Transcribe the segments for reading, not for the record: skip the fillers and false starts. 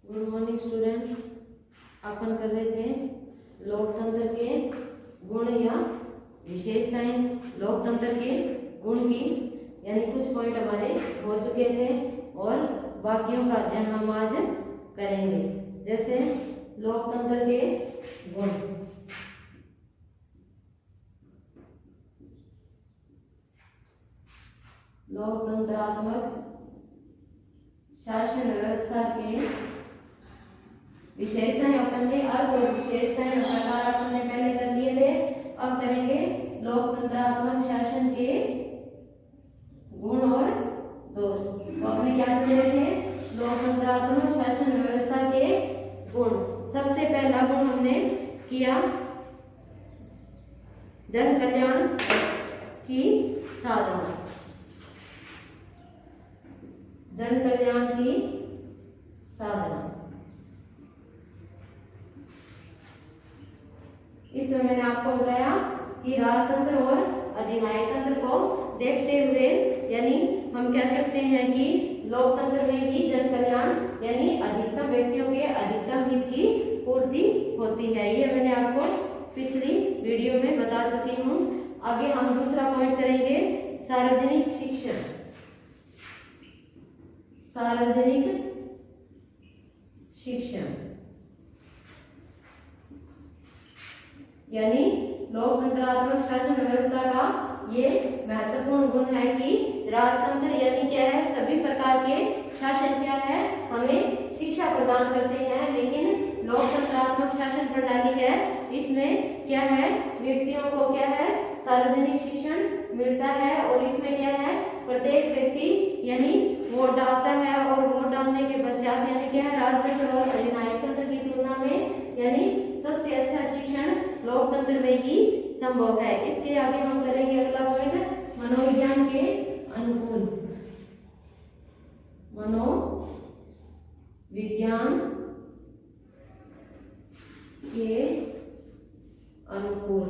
Good morning students. अपन कर रहे थे लोकतंत्र के गुण या विशेषताएं। लोकतंत्र के गुण की यानी कुछ पॉइंट हमारे हो चुके थे और बाकियों का अध्ययन हम आज करेंगे। जैसे लोकतंत्र के गुण, लोकतंत्रात्मक शासन व्यवस्था के विशेषताएं अपन ने अर्थ और विशेषताएं प्रकार अपन ने पहले कर लिए थे। अब करेंगे लोकतंत्रात्मक शासन के गुण और दोष। तो अपने क्या समझ रहे थे? लोकतंत्रात्मक शासन व्यवस्था के गुण। सबसे पहला गुण हमने किया जन कल्याण की साधना। जन कल्याण की साधना, इसमें मैंने आपको बताया कि राजतंत्र और अधिनायक तंत्र को देखते हुए यानी हम कह सकते हैं कि लोकतंत्र में ही जन कल्याण यानी अधिकतम व्यक्तियों के अधिकतम हित की पूर्ति होती है। ये मैंने आपको पिछली वीडियो में बता चुकी हूँ। आगे हम दूसरा पॉइंट करेंगे सार्वजनिक शिक्षण। सार्वजनिक शिक्षण यानी लोकतंत्रात्मक शासन व्यवस्था का ये महत्वपूर्ण गुण है कि राजतंत्र यानी क्या है, सभी प्रकार के शासन क्या है, हमें शिक्षा प्रदान करते हैं। लेकिन लोकतंत्रात्मक शासन प्रणाली है, इसमें क्या है, व्यक्तियों को क्या है, सार्वजनिक शिक्षण मिलता है। और इसमें क्या है, प्रत्येक व्यक्ति यानी वोट डालता है और वोट डालने के पश्चात यानी क्या है, राजतंत्र और अधिनायक तंत्र की तुलना में यानी सबसे अच्छा शिक्षण लोकतंत्र में ही संभव है। इसके आगे हम करेंगे अगला पॉइंट मनोविज्ञान के अनुकूल। मनोविज्ञान के अनुकूल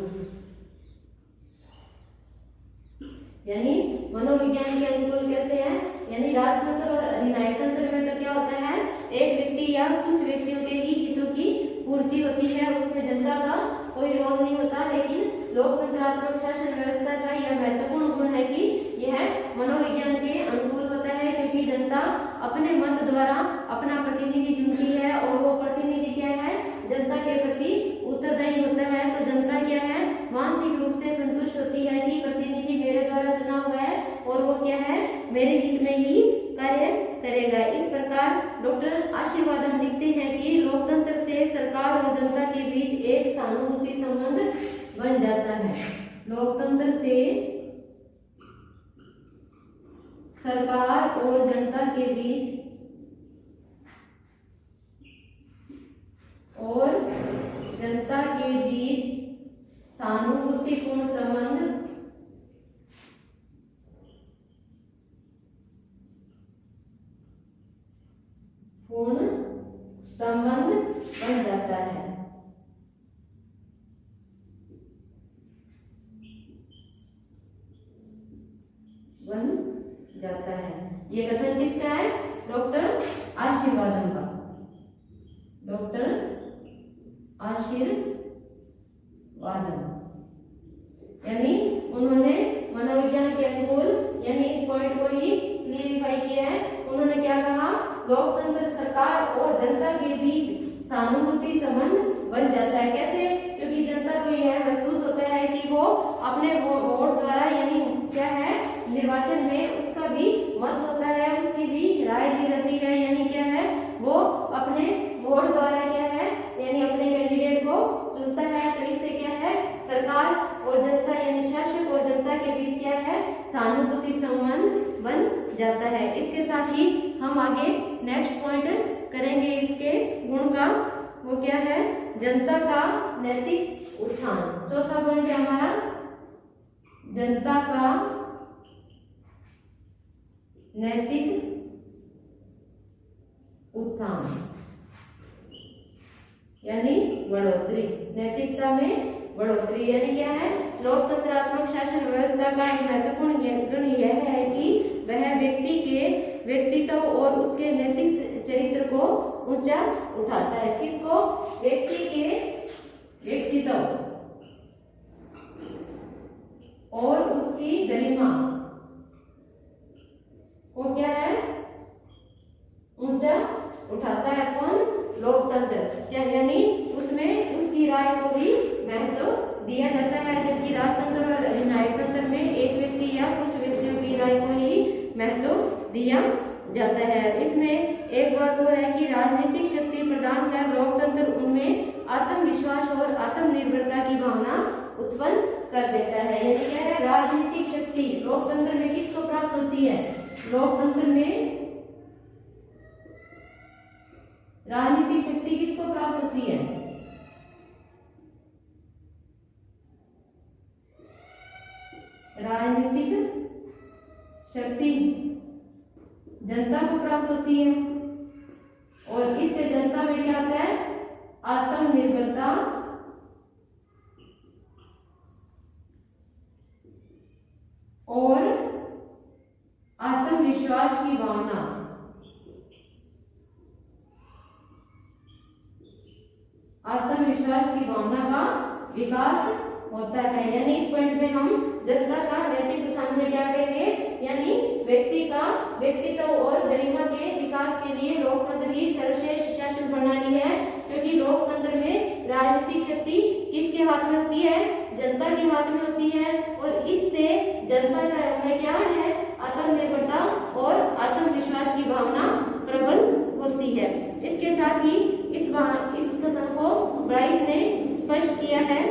यानी मनोविज्ञान के अनुकूल कैसे है, यानी राजतंत्र और अधिनायक तंत्र में तो क्या होता है, एक व्यक्ति या कुछ व्यक्तियों के ही हितों की पूर्ति होती है, उसमें जनता का कोई रोल नहीं होता। लेकिन लोकतंत्रात्मक शासन व्यवस्था का यह महत्वपूर्ण गुण है कि यह मनोविज्ञान के अनुकूल होता है, क्योंकि जनता अपने मत द्वारा अपना प्रतिनिधि चुनती है और वो प्रतिनिधि क्या है, जनता के प्रति उत्तरदायी होता है। तो जनता क्या है, मानसिक रूप से संतुष्ट होती है कि प्रतिनिधि मेरे द्वारा चुना हुआ है और वो क्या है, मेरे हित में ही कार्य करेगा। इस प्रकार डॉक्टर आशीर्वादम लिखते हैं कि लोकतंत्र से सरकार और जनता के बीच एक सहानुभूति संबंध बन जाता है। लोकतंत्र से सरकार और जनता के बीच सहानुभूतिपूर्ण संबंध बन जाता है। ये कथन किसका है, डॉक्टर आशीर्वादम का। डॉक्टर आशीर्वादम यानी उन्होंने मनोविज्ञान के अनुकूल यानी इस पॉइंट को ही क्लियरिफाई किया है। उन्होंने क्या कहा, लोकतंत्र सरकार और जनता के बीच सहानुभूति संबंध बन जाता है। कैसे? क्योंकि जनता को यह महसूस होता है कि वो अपने वोट द्वारा यानी क्या है, निर्वाचन में उसका भी मत होता है, उसकी भी राय दी जाती है। यानी क्या है, वो अपने वोट द्वारा क्या है, यानी अपने कैंडिडेट को चुनता है। तो इससे क्या है, सरकार और जनता यानी शासक और जनता के बीच क्या है, सहानुभूति संबंध बन जाता है। इसके साथ ही हम आगे नेक्स्ट पॉइंट करेंगे इसके गुण का, वो क्या है, जनता का नैतिक उत्थान। चौथा पॉइंट है हमारा जनता का नैतिक उत्थान यानी बढ़ोतरी। नैतिकता में बढ़ोतरी यानी क्या है, लोकतंत्रात्मक शासन व्यवस्था का एक महत्वपूर्ण गुण यह है कि वह व्यक्ति के व्यक्तित्व और उसके नैतिक चरित्र को ऊंचा उठाता है। किसको? व्यक्ति के व्यक्तित्व और उसकी गरिमा को क्या है? ऊंचा उठाता है। कौन? लोकतंत्र। क्या यानी उसमें उसकी राय को भी महत्व दिया जाता है, जबकि राजतंत्र और अधिनायक तंत्र में एक व्यक्ति या कुछ व्यक्तियों की राय को ही महत्व दिया जाता है। इसमें एक बात और है कि राजनीतिक शक्ति प्रदान कर लोकतंत्र उनमें आत्मविश्वास और आत्मनिर्भरता की भावना उत्पन्न कर देता है। यानी क्या है? राजनीतिक शक्ति लोकतंत्र में किसको प्राप्त होती है? लोकतंत्र में राजनीतिक शक्ति किसको प्राप्त होती है? राजनीतिक शक्ति जनता को प्राप्त होती है और इससे जनता में क्या आता है? आत्मनिर्भरता और आत्मविश्वास की भावना का विकास होता है। यानी इस पॉइंट में हम जनता का नैतिक उत्थान में क्या कहेंगे? यानी व्यक्ति का व्यक्तित्व और गरिमा के विकास के लिए लोकतंत्र ही सर्वश्रेष्ठ शासन प्रणाली है, क्योंकि लोकतंत्र में राजनीतिक शक्ति किसके हाथ में होती है? जनता के हाथ में होती है और इससे जनता में क्या है? आत्मनिर्भरता और आत्मविश्वास की भावना प्रबल होती है। इसके साथ ही इस कथन को ब्राइस ने स्पष्ट किया है।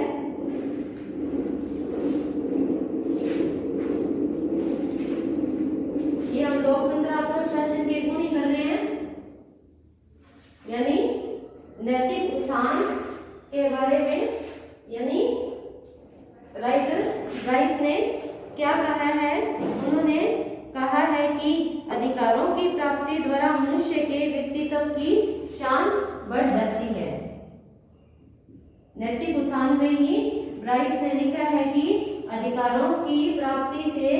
ये हम लोकतंत्रात्मक शासन के गुण ही कर रहे हैं, यानी नैतिक उत्थान के बारे में। यानी राइटर ब्राइस ने क्या कहा है? उन्होंने कहा है कि अधिकारों की प्राप्ति द्वारा मनुष्य के व्यक्तित्व की शान बढ़ जाती है। नैतिक उत्थान में ही ब्राइस ने लिखा है कि अधिकारों की प्राप्ति से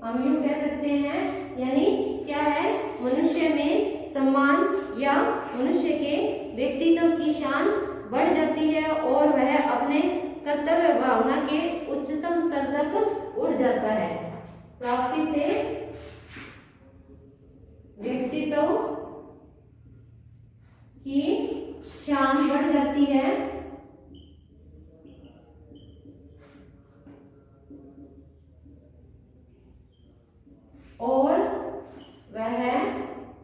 हम यूं कह सकते हैं, यानी क्या है? मनुष्य में सम्मान या मनुष्य के व्यक्तित्व की शान बढ़ जाती है और वह अपने कर्तव्य भावना के उच्चतम स्तर तक उड़ जाता है। प्राप्ति से व्यक्तित्व की शान बढ़ जाती है और वह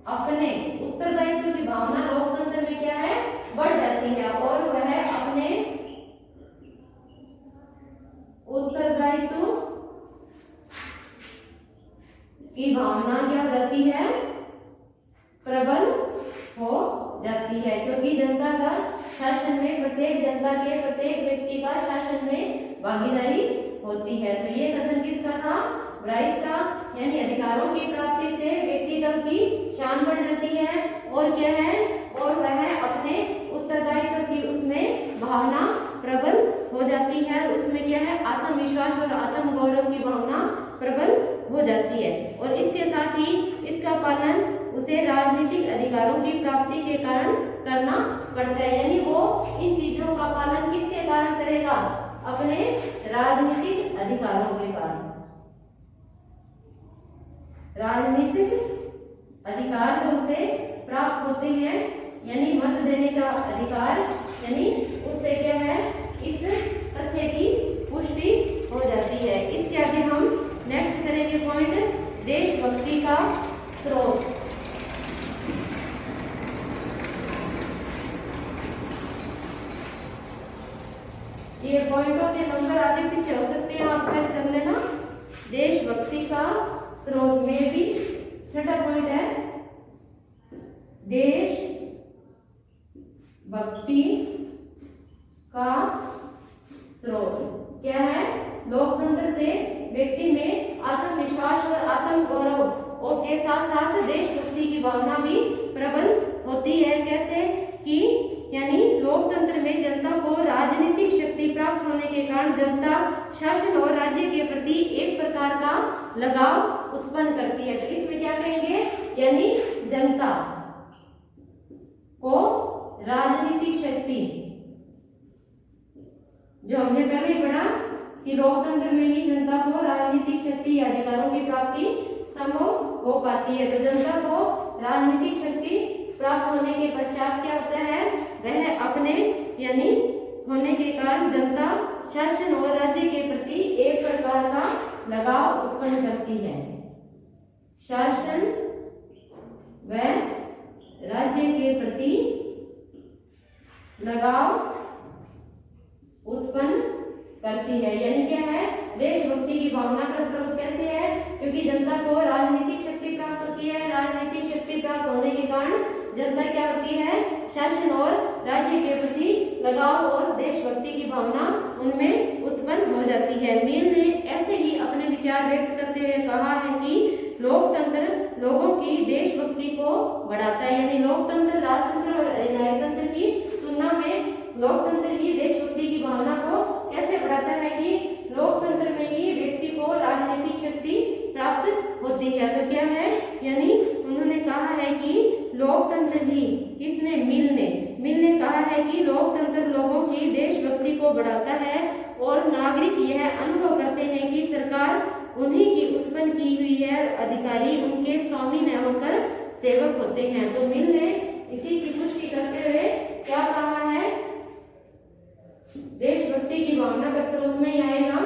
अपने उत्तरदायित्व की भावना लोकतंत्र में क्या है? बढ़ जाती है और वह अपने उत्तरदायित्व की भावना क्या हो जाती है? प्रबल हो जाती है, क्योंकि जनता का शासन में प्रत्येक व्यक्ति का शासन में भागीदारी होती है। तो ये कथन किसका था? ब्राइस का। यानी अधिकारों की प्राप्ति से व्यक्तित्व की शान बढ़ जाती है और क्या है? और वह अपने उत्तरदायित्व की उसमें भावना प्रबल हो जाती है। उसमें क्या है? आत्मविश्वास और आत्म गौरव की भावना प्रबल हो जाती है और इसके साथ ही इसका पालन उसे राजनीतिक अधिकारों की प्राप्ति के कारण करना पड़ता है। यानी वो इन चीजों का पालन किसके कारण करेगा? अपने राजनीतिक अधिकारों के कारण। राजनीतिक अधिकार जो उसे प्राप्त होते हैं, यानी मत देने का अधिकार, यानी उससे क्या है? इस तथ्य की पुष्टि हो जाती है। इसके आगे हम नेक्स्ट करेंगे पॉइंट देशभक्ति का स्रोत। ये पॉइंटों के नंबर आगे पीछे हो सकते हैं, आप सेट कर लेना। देशभक्ति का स्रोत में भी छठा पॉइंट है देश भक्ति का स्रोत। क्या है? लोकतंत्र से व्यक्ति में आत्मविश्वास और आत्म गौरव और के साथ साथ देशभक्ति की भावना भी प्रबल होती है। कैसे कि यानी लोग लोकतंत्र में जनता को राजनीतिक शक्ति प्राप्त होने के कारण जनता शासन और राज्य के प्रति एक प्रकार का लगाव उत्पन्न करती है। तो इसमें क्या कहेंगे, यानी जनता को राजनीतिक शक्ति, जो हमने पहले ही पढ़ा कि लोकतंत्र में ही जनता को राजनीतिक शक्ति या अधिकारों की प्राप्ति संभव हो पाती है। तो जनता को राजनीतिक शक्ति प्राप्त होने के पश्चात क्या होता है, वह अपने यानी होने के कारण जनता शासन और राज्य के प्रति एक प्रकार का लगाव उत्पन्न करती है। शासन व राज्य के प्रति लगाव उत्पन्न करती है। यानी क्या है, देशभक्ति की भावना का स्रोत कैसे है, क्योंकि जनता को राजनीतिक शक्ति प्राप्त होती है। राजनीतिक शक्ति प्राप्त होने के कारण जनता क्या होती है, शासन और राज्य के प्रति लगाव और देशभक्ति की भावना उनमें उत्पन्न हो जाती है। मिल ने ऐसे ही अपने विचार व्यक्त करते हुए कहा है कि लोकतंत्र लोगों की देशभक्ति को बढ़ाता है। यानी लोकतंत्र राजतंत्र और न्यायतंत्र की तुलना में लोकतंत्र ही देशभक्ति की भावना को कैसे बढ़ाता है कि लोकतंत्र में ही व्यक्ति को राजनीतिक शक्ति प्राप्त होती है। तो क्या है, यानी उन्होंने कहा है कि लोकतंत्र ही, किसने, मिल ने कहा है कि लोकतंत्र लोगों की देशभक्ति को बढ़ाता है और नागरिक यह अनुभव करते हैं कि सरकार उन्हीं की उत्पन्न की हुई है, अधिकारी उनके स्वामी न होकर सेवक होते हैं। तो मिल ने इसी की पुष्टि करते हुए क्या कहा है, देशभक्ति की भावना का स्रोत में आएगा।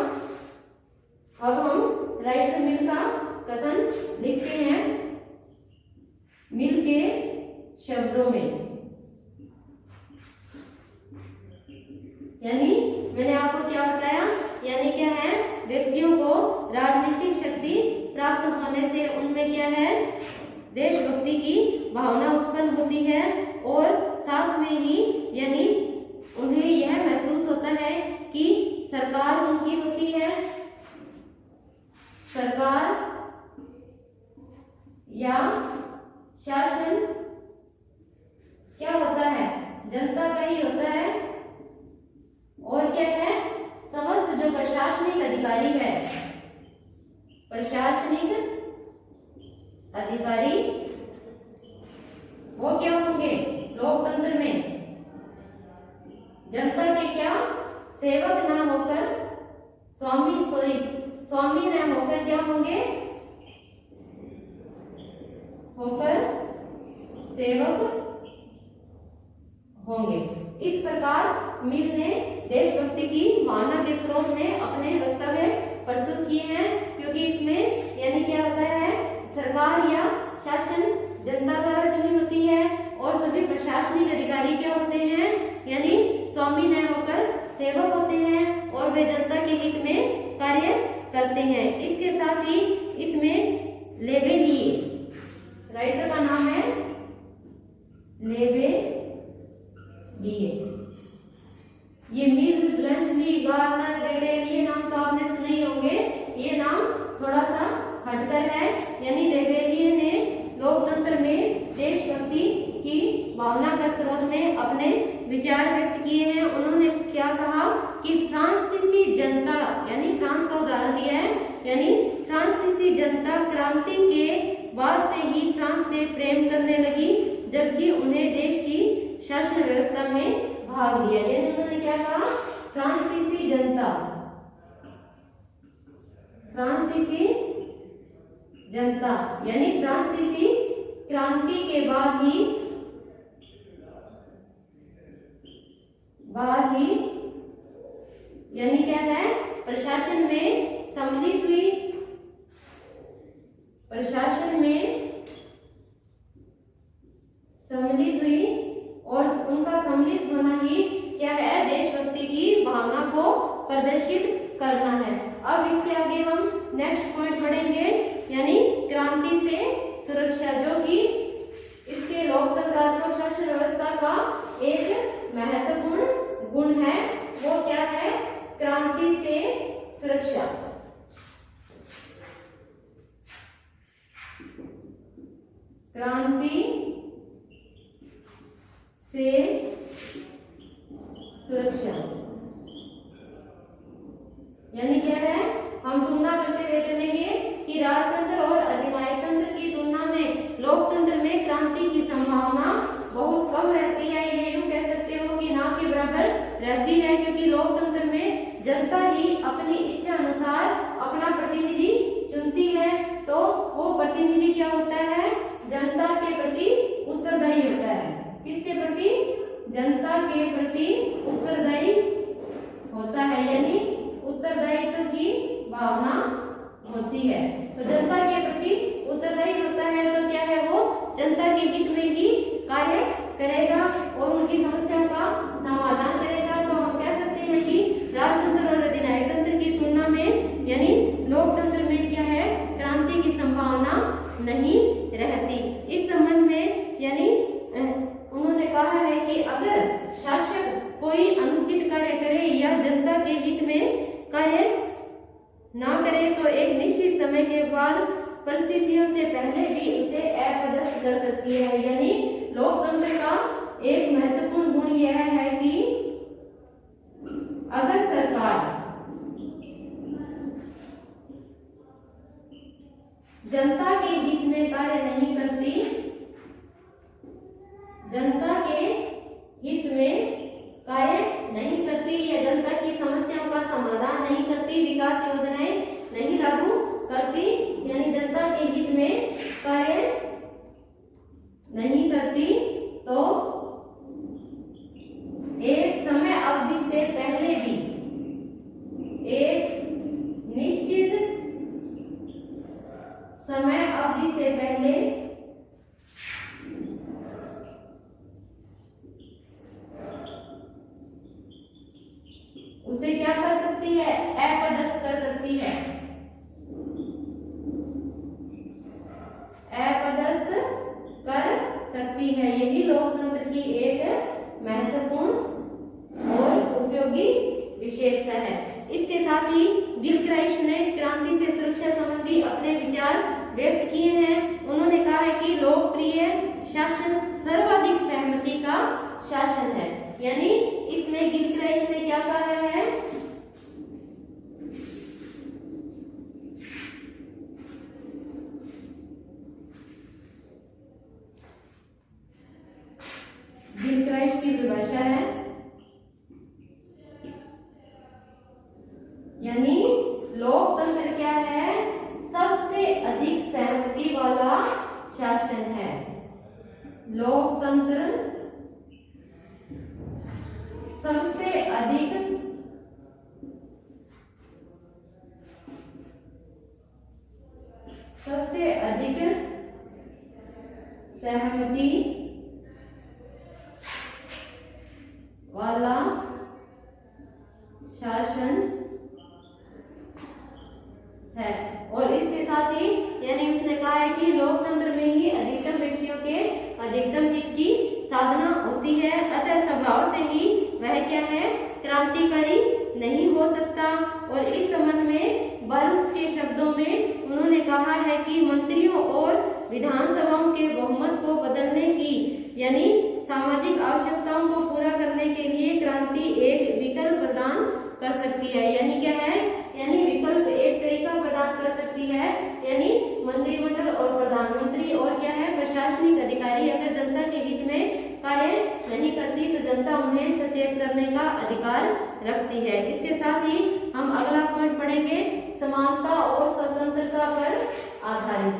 अब हम राइटर मिल का कथन लिखते हैं मिल के शब्दों में। यानी मैंने आपको क्या बताया, यानी क्या है, व्यक्तियों को राजनीतिक शक्ति प्राप्त होने से उनमें क्या है, देशभक्ति की भावना उत्पन्न होती है और साथ में ही यानी उन्हें यह महसूस होता है कि सरकार उनकी होती है, सरकार या शासन क्या होता है, जनता का ही होता है। और क्या है, समस्त जो प्रशासनिक अधिकारी है, प्रशासनिक अधिकारी वो क्या होंगे, लोकतंत्र में जनता के क्या, सेवक ना होकर स्वामी न होकर क्या होंगे, होकर सेवक होंगे। इस प्रकार मिल ने देशभक्ति की भावना के स्रोत में अपने वक्तव्य प्रस्तुत किए हैं, क्योंकि इसमें यानी क्या होता है, सरकार या शासन जनता द्वारा चुनी होती है और सभी प्रशासनिक अधिकारी क्या होते हैं, यानी स्वामी न होकर सेवक होते हैं और वे जनता के हित में कार्य करते हैं। इसके साथ ही इसमें लेबेलिए, राइटर का नाम है लेबेलिए। ये मिल, ब्लंचली, गार्नर, ग्रेडेल, ये नाम तो आपने सुने ही होंगे। ये नाम थोड़ा सा हटकर है। यानी लेबेलिए ने लोकतंत्र में देशभक्ति की भावना का स्रोत में अपने विचार व्यक्त किए हैं। उन्होंने क्या कहा कि फ्रांसीसी जनता, यानी फ्रांस का उदाहरण दिया है, यानी फ्रांसीसी जनता क्रांति के बाद से ही फ्रांस से प्रेम करने लगी, जबकि उन्हें देश की शासन व्यवस्था में भाग लिया। यानी उन्होंने क्या कहा, फ्रांसीसी जनता, फ्रांसीसी जनता यानी फ्रांसीसी क्रांति के बाद ही यानी क्या है, प्रशासन में सम्मिलित हुई, प्रशासन में सम्मिलित हुई और उनका सम्मिलित होना ही क्या है, देशभक्ति की भावना को प्रदर्शित करना है। अब इसके आगे हम नेक्स्ट पॉइंट पढ़ेंगे, यानी क्रांति से सुरक्षा, जो कि इसके लोकतंत्रात्मक शासन व्यवस्था का एक महत्वपूर्ण गुण है। वो क्या है, क्रांति से सुरक्षा। क्रांति से सुरक्षा। यानी क्या है, हम तुलना करते हुए चलेंगे कि राजतंत्र और अधिनायक तंत्र की तुलना में लोकतंत्र में क्रांति की संभावना बहुत कम रहती है। ये यूं कह सकते हो कि ना के बराबर रहती है, क्योंकि लोकतंत्र में जनता ही अपनी इच्छा अनुसार अपना प्रतिनिधि चुनती है। तो वो प्रतिनिधि क्या होता है, जनता के प्रति उत्तरदायी होता है। किसके प्रति, जनता के प्रति उत्तरदायी होता है, यानी उत्तरदायित्व की भावना होती है। तो जनता के प्रति उत्तरदायी होता है तो क्या है, वो जनता के हित में ही कार्य करेगा और उनकी समस्याओं का समाधान करेगा। तो हम कह सकते हैं कि राजतंत्र और अधिनायक तंत्र की तुलना में यानी लोकतंत्र में क्या है, क्रांति की संभावना नहीं रहती। इस संबंध में यानी उन्होंने कहा है कि अगर शासक कोई अनुचित कार्य करे या जनता के हित में कार्य ना करे तो एक निश्चित समय के बाद परिस्थितियों से पहले भी उसे अपदस्थ कर सकती है। यानी लोकतंत्र का एक महत्वपूर्ण गुण यह है कि अगर सरकार जनता के हित में कार्य नहीं करती, जनता के हित में कार्य नहीं करती या जनता की समस्याओं का समाधान नहीं करती, विकास योजनाएं नहीं लागू करती, यानी जनता के हित में कार्य नहीं करती, तो एक समय अवधि से पहले भी, एक निश्चित समय अवधि से पहले उसे क्या कर सकती है, अपदस्थ कर सकती है, अपदस्थ कर सकती है। यही लोकतंत्र की एक महत्वपूर्ण और उपयोगी विशेषता है। इसके साथ ही गिलक्राइस्ट ने क्रांति से सुरक्षा संबंधी अपने विचार व्यक्त किए हैं। उन्होंने कहा है कि लोकप्रिय शासन सर्वाधिक सहमति का शासन है। यानी इसमें गिलक्राइस्ट ने क्या कहा है, गिलक्राइस्ट की परिभाषा है यानी लोकतंत्र क्या है, सबसे अधिक सहमति वाला शासन है। लोकतंत्र सबसे अधिक सहमति वाला शासन है। और इसके साथ ही यानी उसने कहा है कि लोकतंत्र में ही अधिकतम व्यक्तियों के अधिकतम हित की साधना होती है, अतः स्वभाव से ही वह क्या है, क्रांतिकारी नहीं हो सकता। और इस संबंध में बर्न्स के शब्दों में उन्होंने कहा है कि मंत्रियों और विधानसभाओं के बहुमत को बदलने की यानी सामाजिक आवश्यकताओं को पूरा करने के लिए क्रांति एक विकल्प प्रदान कर सकती है। यानी क्या है, यानी विकल्प एक तरीका प्रदान कर सकती है। यानी मंत्रिमंडल और प्रधानमंत्री और क्या है, प्रशासनिक अधिकारी अगर जनता के हित में कार्य नहीं करती तो जनता उन्हें सचेत करने का अधिकार रखती है। इसके साथ ही हम अगला पॉइंट पढ़ेंगे, समानता और स्वतंत्रता पर आधारित।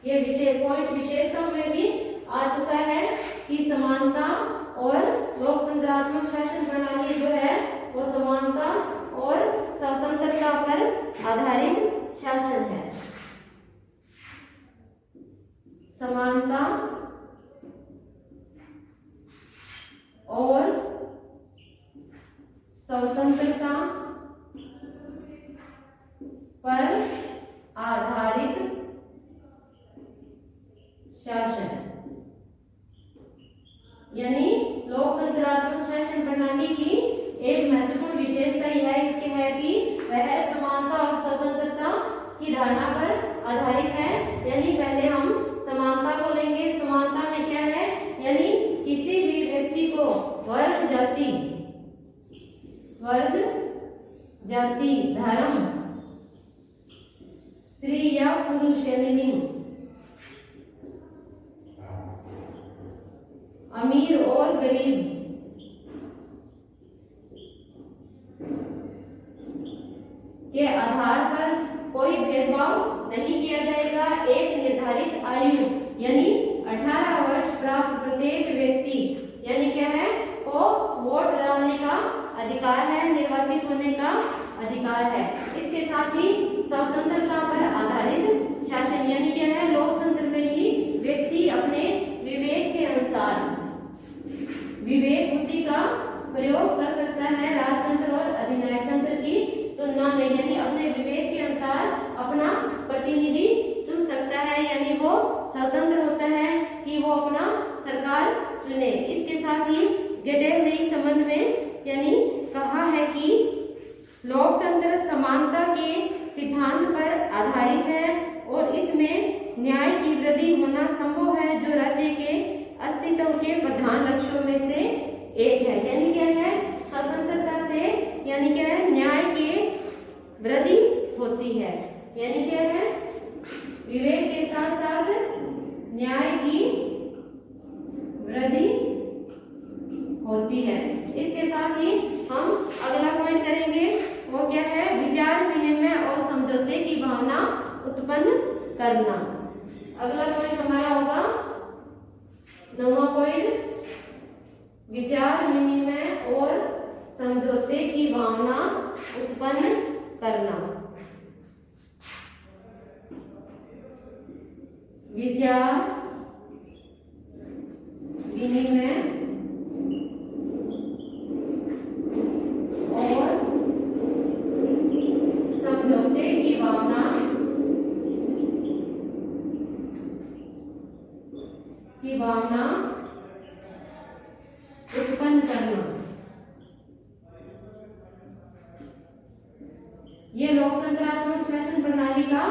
ये विषय पॉइंट विशेषताओं में भी आ चुका है कि समानता और लोकतंत्रात्मक शासन प्रणाली जो है वो समानता और स्वतंत्रता पर आधारित शासन है। समानता और स्वतंत्रता पर आधारित शासन यानी लोकतंत्रात्मक शासन प्रणाली की एक महत्वपूर्ण विशेषता यह है कि वह समानता और स्वतंत्रता की धारणा पर आधारित है। यानी पहले हम समानता को लेंगे। समानता में क्या है, यानी किसी भी व्यक्ति को वर्ग, जाति जाति, धर्म, स्त्री या पुरुष यानी लिंग, अमीर और गरीब, के आधार पर कोई भेदभाव नहीं किया जाएगा। एक निर्धारित आयु यानी 18 वर्ष प्राप्त प्रत्येक व्यक्ति यानी क्या है को वोट डालने का अधिकार है, निर्वाचित होने का अधिकार है। इसके साथ ही स्वतंत्रता पर आधारित शासन यानी क्या है लोकतंत्र में ही व्यक्ति अपने विवेक के अनुसार विवेक बुद्धि का प्रयोग कर सकता है राजतंत्र और अधिनायक तंत्र की तुलना में, यानी अपने विवेक के अनुसार अपना प्रतिनिधि चुन सकता है, यानी वो स्वतंत्र होता है कि वो अपना सरकार चुने। इसके साथ ही गेटेल ने इस संबंध में यानी कहा है कि लोकतंत्र समानता के सिद्धांत पर आधारित है और इसमें न्याय की वृद्धि होना संभव है जो राज्य के अस्तित्व के प्रधान लक्ष्यों में से एक है। यानी क्या है स्वतंत्रता से यानी क्या है न्याय के वृद्धि होती है, यानी क्या है विवेक के साथ साथ न्याय की वृद्धि होती है। इसके साथ ही हम अगला पॉइंट करेंगे, वो क्या है विचार विनिमय और समझौते की भावना उत्पन्न करना। अगला पॉइंट हमारा होगा 9वां पॉइंट, विचार विनिमय और समझौते की भावना उत्पन्न करना। विचार विनिमय और समझौते की भावना उत्पन्न करना। ये लोकतंत्रात्मक शासन प्रणाली का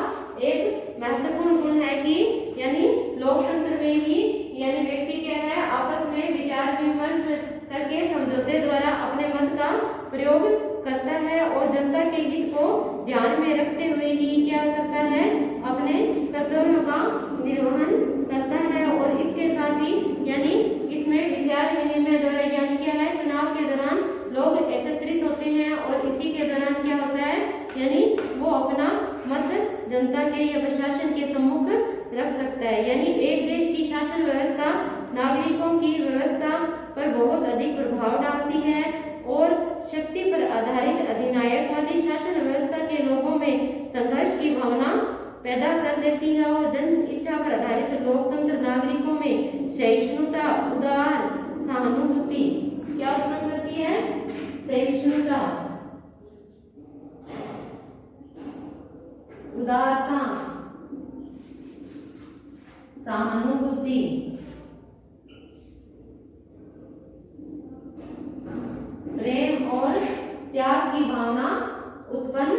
एक महत्वपूर्ण गुण है कि यानी लोकतंत्र में ही यानी व्यक्ति क्या है आपस में विचार विमर्श करके समझौते द्वारा अपने मत का प्रयोग करता है और जनता के हित को ध्यान में रखते हुए ही क्या करता है अपने कर्तव्यों का निर्वहन करता है। और इसके साथ ही यानी इसमें विचार विनिमय द्वारा यानी क्या है चुनाव के दौरान लोग एकत्रित होते हैं और इसी के दौरान क्या होता है यानी वो अपना मत जनता के या प्रशासन के सम्मुख रख सकता है। यानी एक देश की शासन व्यवस्था नागरिकों की व्यवस्था पर बहुत अधिक प्रभाव डालती है और शक्ति पर आधारित अधिनायकवादी शासन व्यवस्था के लोगों में संघर्ष की भावना पैदा कर देती है और जन इच्छा पर आधारित लोकतंत्र नागरिकों में सहिष्णुता, उदार सहानुभूति क्या उत्पन्न करती है सहिष्णुता, उदारता, सहानुभूति, प्रेम और त्याग की भावना उत्पन्न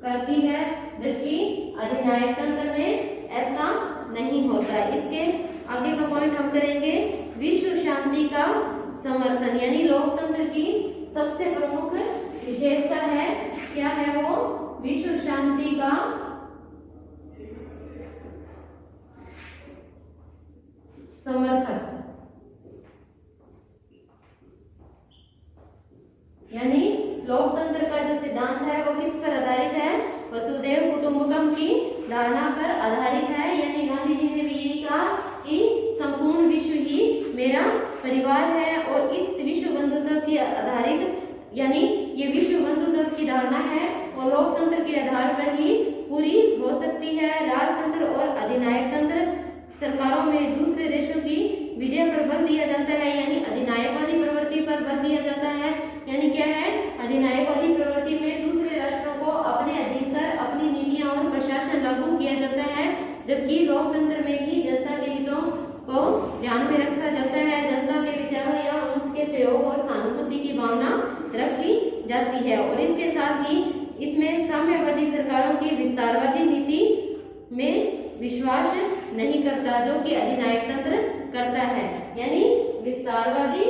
करती है, जबकि अधिनायक तंत्र में ऐसा नहीं होता। इसके आगे का पॉइंट हम करेंगे विश्व शांति का समर्थन, यानी लोकतंत्र की सबसे प्रमुख विशेषता है क्या है वो विश्व शांति का समर्थक, यानी लोकतंत्र का जो सिद्धांत है वो किस पर आधारित है वसुधैव कुटुंबकम की धारणा पर आधारित है। यानी गांधी जी ने भी यही कहा कि संपूर्ण विश्व ही मेरा परिवार है और इस विश्व बंधुत्व की आधारित यानी ये विश्व बंधुत्व की धारणा है और लोकतंत्र के आधार पर ही पूरी हो सकती है। राजतंत्र और अधिनायक तंत्र सरकारों में दूसरे देशों की विजय पर बल दिया जाता है, यानी अधिनायकवादी प्रवृत्ति पर बल दिया जाता है। यानी क्या है अधिनायकवादी प्रवृत्ति में दूसरे राष्ट्रों को अपने अधीन कर अपनी नीतियां और प्रशासन लागू किया जाता है, जबकि लोकतंत्र में ही जनता के हितों को ध्यान में रखा जाता है, जनता के विचारों या उसके सहयोग और सहानुभूति की भावना रखी जाती है। और इसके साथ ही इसमें साम्यवादी सरकारों की विस्तारवादी नीति में विश्वास नहीं करता जो कि अधिनायक तंत्र करता है। यानी विस्तारवादी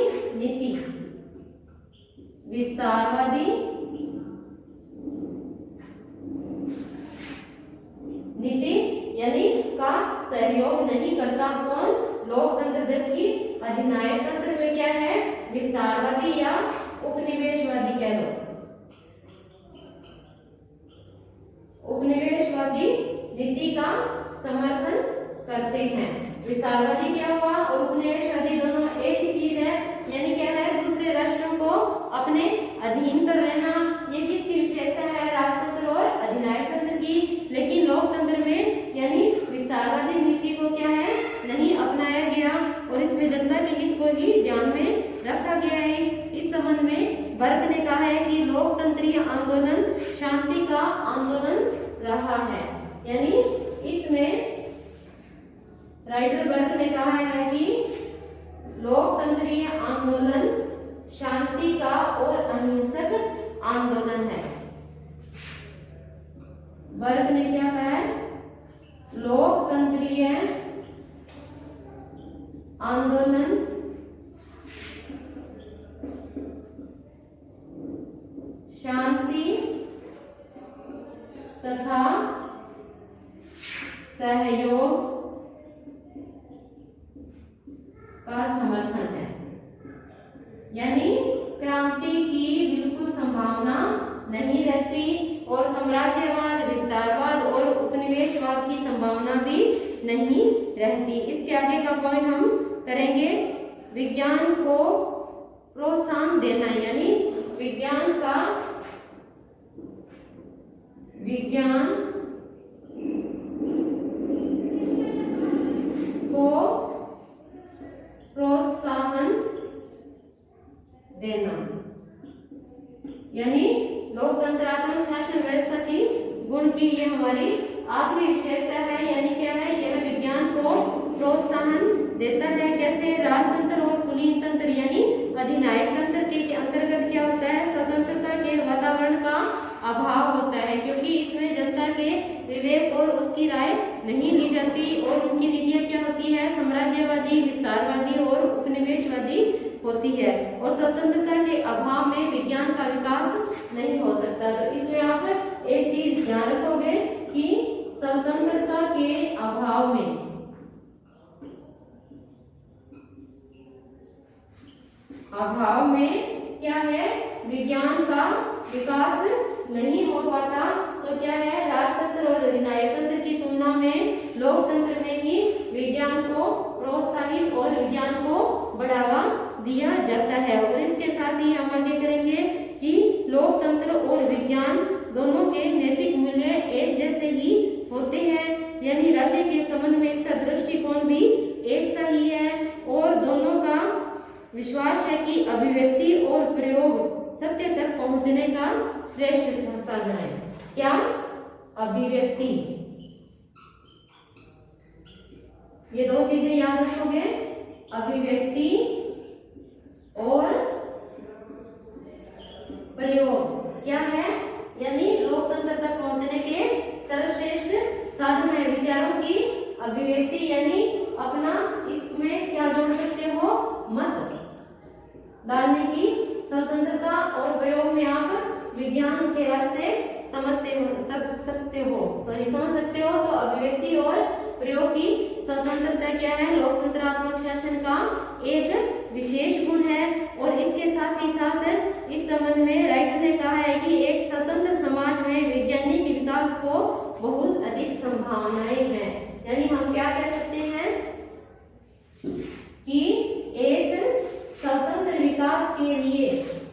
सहयोग नहीं करता कौन? लोकतंत्र। जबकि अधिनायक तंत्र में क्या है? विस्तारवादी या उपनिवेशवादी कह लो, उपनिवेशवादी नीति का समर्थन करते हैं। विस्तारवादी क्या हुआ और उपनिवेशवादी दोनों एक ही चीज है, यानी क्या है? दूसरे राष्ट्रों को अपने अधीन कर लेना। ये किसकी विशेषता है? राजतंत्र और अधिनायक तंत्र की। लेकिन लोकतंत्र में यानी विस्तारवादी नीति को क्या है? नहीं अपनाया गया और इसमें जनता के हित को ही ध्यान में रखा गया है। इस संबंध में बर्क ने कहा है कि लोकतंत्रीय आंदोलन शांति का आंदोलन रहा है। यानी इसमें राइटर बर्क ने कहा है कि लोकतंत्रीय आंदोलन शांति का और अहिंसक आंदोलन है। बर्क ने क्या कहा है? लोकतंत्रीय आंदोलन शांति तथा सहयोग का समर्थन है। यानी क्रांति की बिल्कुल संभावना नहीं रहती और साम्राज्यवाद, विस्तारवाद और उपनिवेशवाद की संभावना भी नहीं रहती। इसके आगे का पॉइंट हम करेंगे विज्ञान को प्रोत्साहन देना, यानी विज्ञान को प्रोत्साहन देना, यानी लोकतंत्रात्मक शासन व्यवस्था की गुण की ये हमारी आखिरी विशेषता है। यानी क्या है? यह विज्ञान को प्रोत्साहन देता है। कैसे? राजतंत्र और कुलीन तंत्र यानी अधिनायक तंत्र के अंतर्गत क्या होता है? स्वतंत्रता के वातावरण का अभाव होता है, क्योंकि इसमें जनता के विवेक और उसकी राय नहीं ली जाती और उनकी नीतियां क्या होती है? साम्राज्यवादी, विस्तारवादी और उपनिवेशवादी होती है। और स्वतंत्रता के अभाव में विज्ञान का विकास नहीं हो सकता। तो इसमें आप एक चीज ध्यान रखोगे कि स्वतंत्रता के अभाव में क्या है? विज्ञान का विकास नहीं हो पाता। तो क्या है? राजतंत्र और अधिनायक तंत्र की तुलना में लोकतंत्र में ही विज्ञान को प्रोत्साहित और विज्ञान को बढ़ावा दिया जाता है। और इसके साथ ही हम आगे करेंगे कि लोकतंत्र और विज्ञान दोनों के नैतिक मूल्य एक जैसे ही होते हैं, यानी राज्य के संबंध में इसका दृष्टिकोण भी एक सा ही है और दोनों का विश्वास है कि अभिव्यक्ति और प्रयोग सत्य तक पहुंचने का श्रेष्ठ साधन है। क्या? अभिव्यक्ति। ये दो चीजें याद रखोगे, अभिव्यक्ति और प्रयोग क्या है? यानी लोकतंत्र तक पहुंचने के सर्वश्रेष्ठ साधन है। विचारों की अभिव्यक्ति यानी अपना इसमें क्या जोड़ सकते हो? मत डालने की स्वतंत्रता और प्रयोग में आप विज्ञान के अर्थ से समझ सकते हो। तो अभिव्यक्ति और प्रयोग की स्वतंत्रता क्या है? लोकतंत्रात्मक शासन का एक विशेष गुण है। और इसके साथ ही साथ इस संबंध में राइटर ने कहा है कि एक स्वतंत्र समाज में वैज्ञानिक विकास को बहुत अधिक संभावनाएं हैं। यानी हम क्या कह सकते हैं कि एक स्वतंत्र विकास के लिए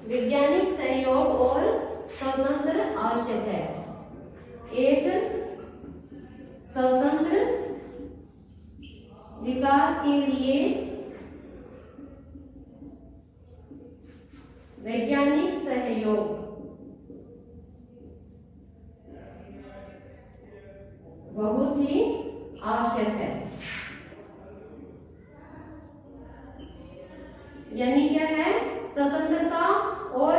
वैज्ञानिक सहयोग और स्वतंत्र आवश्यक है। एक स्वतंत्र विकास के लिए वैज्ञानिक सहयोग बहुत ही आवश्यक है। यानी क्या है? स्वतंत्रता और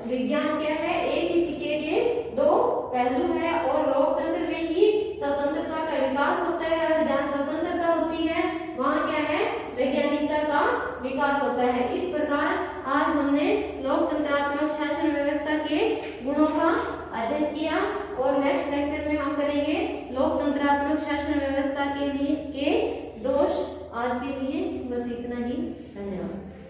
विज्ञान क्या है? एक ही सिक्के के दो पहलू है और लोकतंत्र में ही स्वतंत्रता का विकास होता है और जहाँ स्वतंत्रता होती है वहाँ क्या है? वैज्ञानिकता का विकास होता है। इस प्रकार आज हमने लोकतंत्रात्मक शासन व्यवस्था के गुणों का अध्ययन किया और नेक्स्ट लेक्चर में हम करेंगे लोकतंत्रात्मक शासन व्यवस्था के बस इतना ही। धन्यवाद।